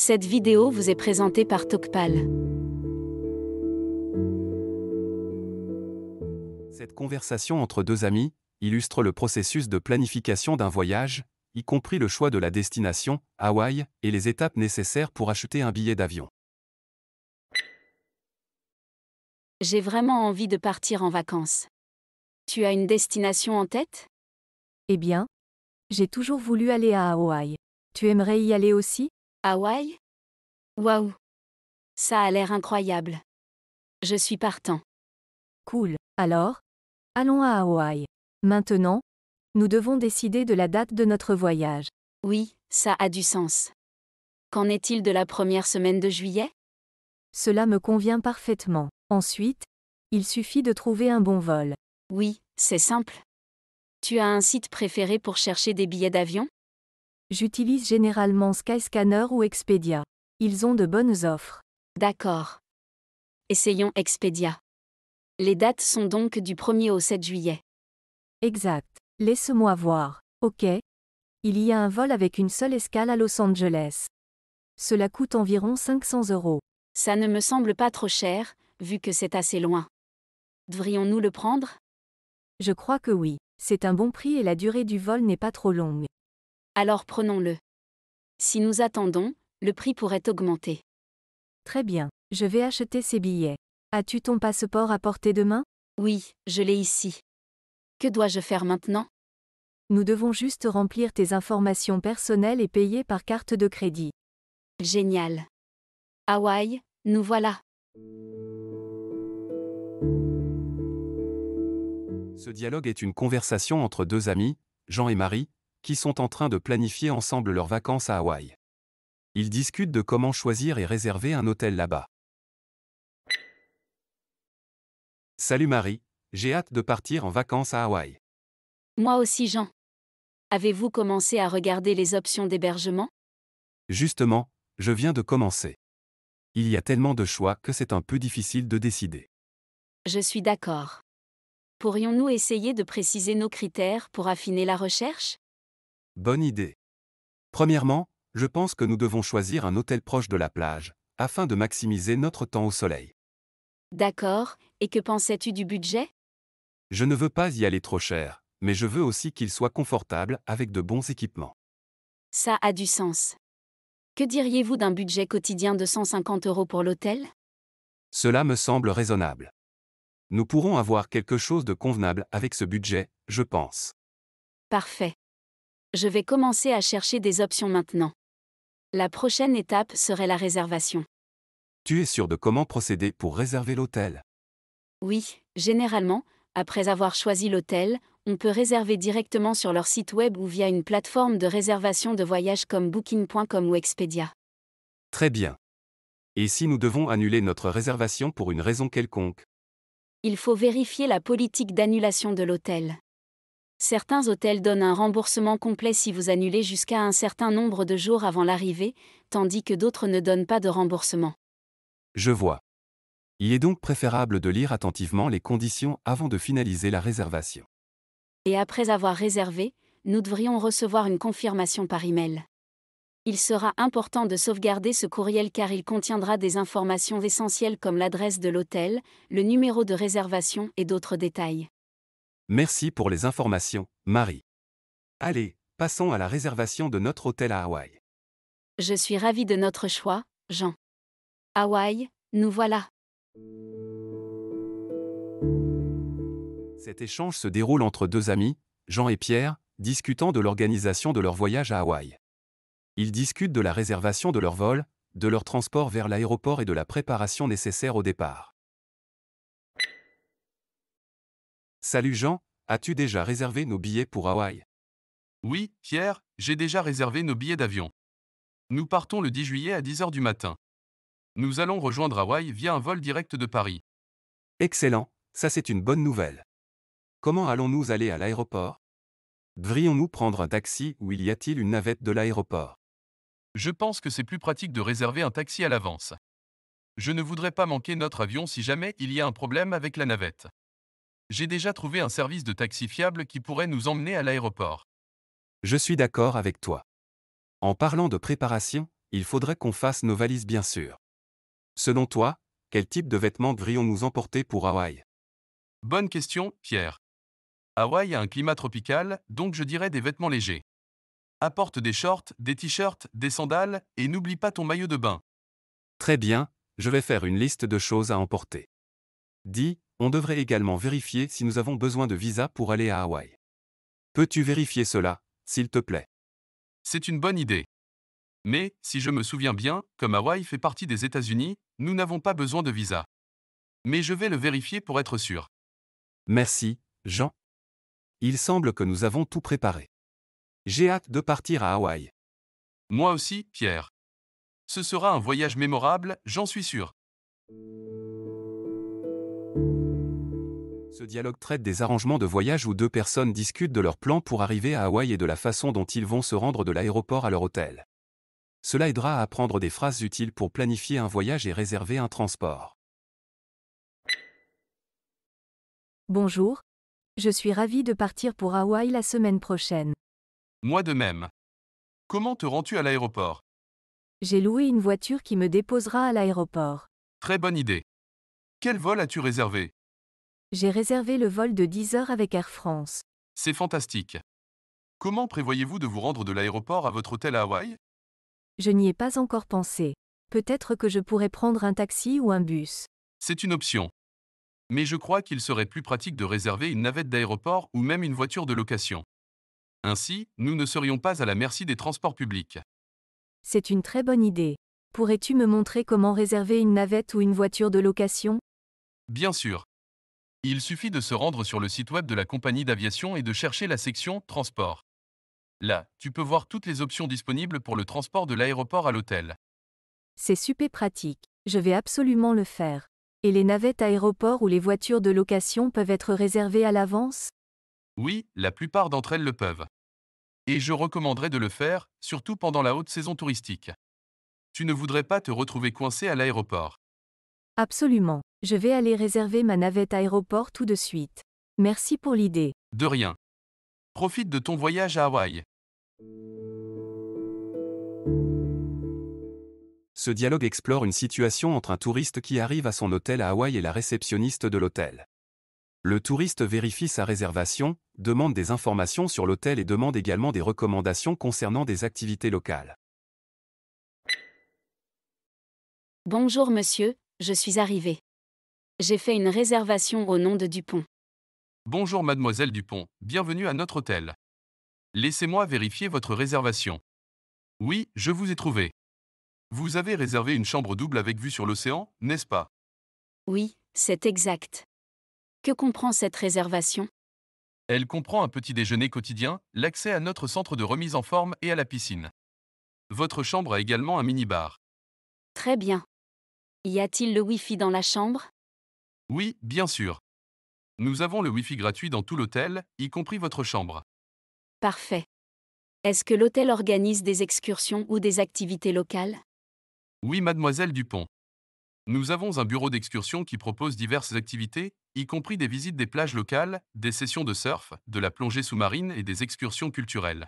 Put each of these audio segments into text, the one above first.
Cette vidéo vous est présentée par Tokpal. Cette conversation entre deux amis illustre le processus de planification d'un voyage, y compris le choix de la destination, Hawaï, et les étapes nécessaires pour acheter un billet d'avion. J'ai vraiment envie de partir en vacances. Tu as une destination en tête? Eh bien, j'ai toujours voulu aller à Hawaï. Tu aimerais y aller aussi? Hawaï? Waouh! Ça a l'air incroyable. Je suis partant. Cool. Alors, allons à Hawaï. Maintenant, nous devons décider de la date de notre voyage. Oui, ça a du sens. Qu'en est-il de la première semaine de juillet? Cela me convient parfaitement. Ensuite, il suffit de trouver un bon vol. Oui, c'est simple. Tu as un site préféré pour chercher des billets d'avion? J'utilise généralement Skyscanner ou Expedia. Ils ont de bonnes offres. D'accord. Essayons Expedia. Les dates sont donc du 1er au 7 juillet. Exact. Laisse-moi voir. Ok. Il y a un vol avec une seule escale à Los Angeles. Cela coûte environ 500 €. Ça ne me semble pas trop cher, vu que c'est assez loin. Devrions-nous le prendre? Je crois que oui. C'est un bon prix et la durée du vol n'est pas trop longue. Alors prenons-le. Si nous attendons, le prix pourrait augmenter. Très bien. Je vais acheter ces billets. As-tu ton passeport à portée de main? Oui, je l'ai ici. Que dois-je faire maintenant? Nous devons juste remplir tes informations personnelles et payer par carte de crédit. Génial. Hawaï, nous voilà. Ce dialogue est une conversation entre deux amis, Jean et Marie, qui sont en train de planifier ensemble leurs vacances à Hawaï. Ils discutent de comment choisir et réserver un hôtel là-bas. Salut Marie, j'ai hâte de partir en vacances à Hawaï. Moi aussi, Jean. Avez-vous commencé à regarder les options d'hébergement? Justement, je viens de commencer. Il y a tellement de choix que c'est un peu difficile de décider. Je suis d'accord. Pourrions-nous essayer de préciser nos critères pour affiner la recherche? Bonne idée. Premièrement, je pense que nous devons choisir un hôtel proche de la plage, afin de maximiser notre temps au soleil. D'accord, et que pensais-tu du budget? Je ne veux pas y aller trop cher, mais je veux aussi qu'il soit confortable avec de bons équipements. Ça a du sens. Que diriez-vous d'un budget quotidien de 150 € pour l'hôtel? Cela me semble raisonnable. Nous pourrons avoir quelque chose de convenable avec ce budget, je pense. Parfait. Je vais commencer à chercher des options maintenant. La prochaine étape serait la réservation. Tu es sûr de comment procéder pour réserver l'hôtel? Oui, généralement, après avoir choisi l'hôtel, on peut réserver directement sur leur site web ou via une plateforme de réservation de voyage comme Booking.com ou Expedia. Très bien. Et si nous devons annuler notre réservation pour une raison quelconque? Il faut vérifier la politique d'annulation de l'hôtel. Certains hôtels donnent un remboursement complet si vous annulez jusqu'à un certain nombre de jours avant l'arrivée, tandis que d'autres ne donnent pas de remboursement. Je vois. Il est donc préférable de lire attentivement les conditions avant de finaliser la réservation. Et après avoir réservé, nous devrions recevoir une confirmation par email. Il sera important de sauvegarder ce courriel car il contiendra des informations essentielles comme l'adresse de l'hôtel, le numéro de réservation et d'autres détails. Merci pour les informations, Marie. Allez, passons à la réservation de notre hôtel à Hawaï. Je suis ravie de notre choix, Jean. Hawaï, nous voilà. Cet échange se déroule entre deux amis, Jean et Pierre, discutant de l'organisation de leur voyage à Hawaï. Ils discutent de la réservation de leur vol, de leur transport vers l'aéroport et de la préparation nécessaire au départ. Salut Jean, as-tu déjà réservé nos billets pour Hawaï? Oui, Pierre, j'ai déjà réservé nos billets d'avion. Nous partons le 10 juillet à 10 h du matin. Nous allons rejoindre Hawaï via un vol direct de Paris. Excellent, ça c'est une bonne nouvelle. Comment allons-nous aller à l'aéroport? Devrions-nous prendre un taxi ou y a-t-il une navette de l'aéroport? Je pense que c'est plus pratique de réserver un taxi à l'avance. Je ne voudrais pas manquer notre avion si jamais il y a un problème avec la navette. J'ai déjà trouvé un service de taxi fiable qui pourrait nous emmener à l'aéroport. Je suis d'accord avec toi. En parlant de préparation, il faudrait qu'on fasse nos valises bien sûr. Selon toi, quel type de vêtements devrions-nous emporter pour Hawaï? Bonne question, Pierre. Hawaï a un climat tropical, donc je dirais des vêtements légers. Apporte des shorts, des t-shirts, des sandales, et n'oublie pas ton maillot de bain. Très bien, je vais faire une liste de choses à emporter. Dis, on devrait également vérifier si nous avons besoin de visa pour aller à Hawaï. Peux-tu vérifier cela, s'il te plaît? C'est une bonne idée. Mais, si je me souviens bien, comme Hawaï fait partie des États-Unis, nous n'avons pas besoin de visa. Mais je vais le vérifier pour être sûr. Merci, Jean. Il semble que nous avons tout préparé. J'ai hâte de partir à Hawaï. Moi aussi, Pierre. Ce sera un voyage mémorable, j'en suis sûr. Ce dialogue traite des arrangements de voyage où deux personnes discutent de leur plan pour arriver à Hawaï et de la façon dont ils vont se rendre de l'aéroport à leur hôtel. Cela aidera à apprendre des phrases utiles pour planifier un voyage et réserver un transport. Bonjour. Je suis ravie de partir pour Hawaï la semaine prochaine. Moi de même. Comment te rends-tu à l'aéroport? J'ai loué une voiture qui me déposera à l'aéroport. Très bonne idée. Quel vol as-tu réservé? J'ai réservé le vol de 10 heures avec Air France. C'est fantastique. Comment prévoyez-vous de vous rendre de l'aéroport à votre hôtel à Hawaï? Je n'y ai pas encore pensé. Peut-être que je pourrais prendre un taxi ou un bus. C'est une option. Mais je crois qu'il serait plus pratique de réserver une navette d'aéroport ou même une voiture de location. Ainsi, nous ne serions pas à la merci des transports publics. C'est une très bonne idée. Pourrais-tu me montrer comment réserver une navette ou une voiture de location? Bien sûr. Il suffit de se rendre sur le site web de la compagnie d'aviation et de chercher la section « Transport ». Là, tu peux voir toutes les options disponibles pour le transport de l'aéroport à l'hôtel. C'est super pratique. Je vais absolument le faire. Et les navettes aéroports ou les voitures de location peuvent être réservées à l'avance? Oui, la plupart d'entre elles le peuvent. Et je recommanderais de le faire, surtout pendant la haute saison touristique. Tu ne voudrais pas te retrouver coincé à l'aéroport. Absolument. Je vais aller réserver ma navette aéroport tout de suite. Merci pour l'idée. De rien. Profite de ton voyage à Hawaï. Ce dialogue explore une situation entre un touriste qui arrive à son hôtel à Hawaï et la réceptionniste de l'hôtel. Le touriste vérifie sa réservation, demande des informations sur l'hôtel et demande également des recommandations concernant des activités locales. Bonjour monsieur, je suis arrivé. J'ai fait une réservation au nom de Dupont. Bonjour mademoiselle Dupont, bienvenue à notre hôtel. Laissez-moi vérifier votre réservation. Oui, je vous ai trouvé. Vous avez réservé une chambre double avec vue sur l'océan, n'est-ce pas? Oui, c'est exact. Que comprend cette réservation? Elle comprend un petit déjeuner quotidien, l'accès à notre centre de remise en forme et à la piscine. Votre chambre a également un mini-bar. Très bien. Y a-t-il le Wi-Fi dans la chambre? Oui, bien sûr. Nous avons le Wi-Fi gratuit dans tout l'hôtel, y compris votre chambre. Parfait. Est-ce que l'hôtel organise des excursions ou des activités locales? Oui, mademoiselle Dupont. Nous avons un bureau d'excursion qui propose diverses activités, y compris des visites des plages locales, des sessions de surf, de la plongée sous-marine et des excursions culturelles.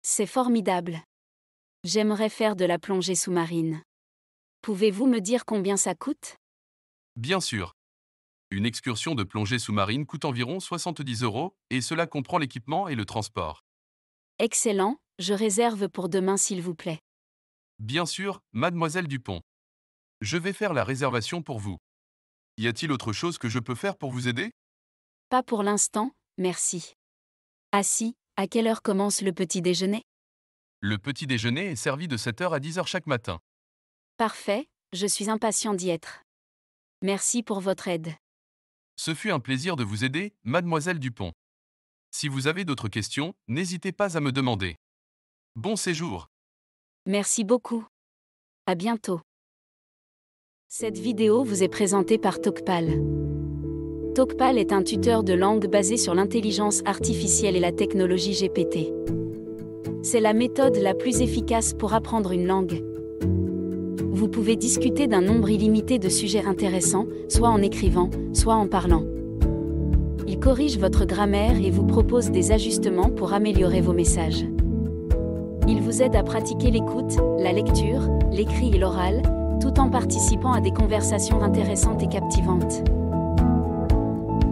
C'est formidable. J'aimerais faire de la plongée sous-marine. Pouvez-vous me dire combien ça coûte? Bien sûr. Une excursion de plongée sous-marine coûte environ 70 € et cela comprend l'équipement et le transport. Excellent, je réserve pour demain s'il vous plaît. Bien sûr, mademoiselle Dupont. Je vais faire la réservation pour vous. Y a-t-il autre chose que je peux faire pour vous aider? Pas pour l'instant, merci. Ah si, à quelle heure commence le petit déjeuner? Le petit déjeuner est servi de 7 h à 10 h chaque matin. Parfait, je suis impatient d'y être. Merci pour votre aide. Ce fut un plaisir de vous aider, mademoiselle Dupont. Si vous avez d'autres questions, n'hésitez pas à me demander. Bon séjour. Merci beaucoup. À bientôt. Cette vidéo vous est présentée par Talkpal. Talkpal est un tuteur de langue basé sur l'intelligence artificielle et la technologie GPT. C'est la méthode la plus efficace pour apprendre une langue. Vous pouvez discuter d'un nombre illimité de sujets intéressants, soit en écrivant, soit en parlant. Il corrige votre grammaire et vous propose des ajustements pour améliorer vos messages. Il vous aide à pratiquer l'écoute, la lecture, l'écrit et l'oral, tout en participant à des conversations intéressantes et captivantes.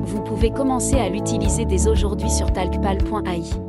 Vous pouvez commencer à l'utiliser dès aujourd'hui sur talkpal.ai.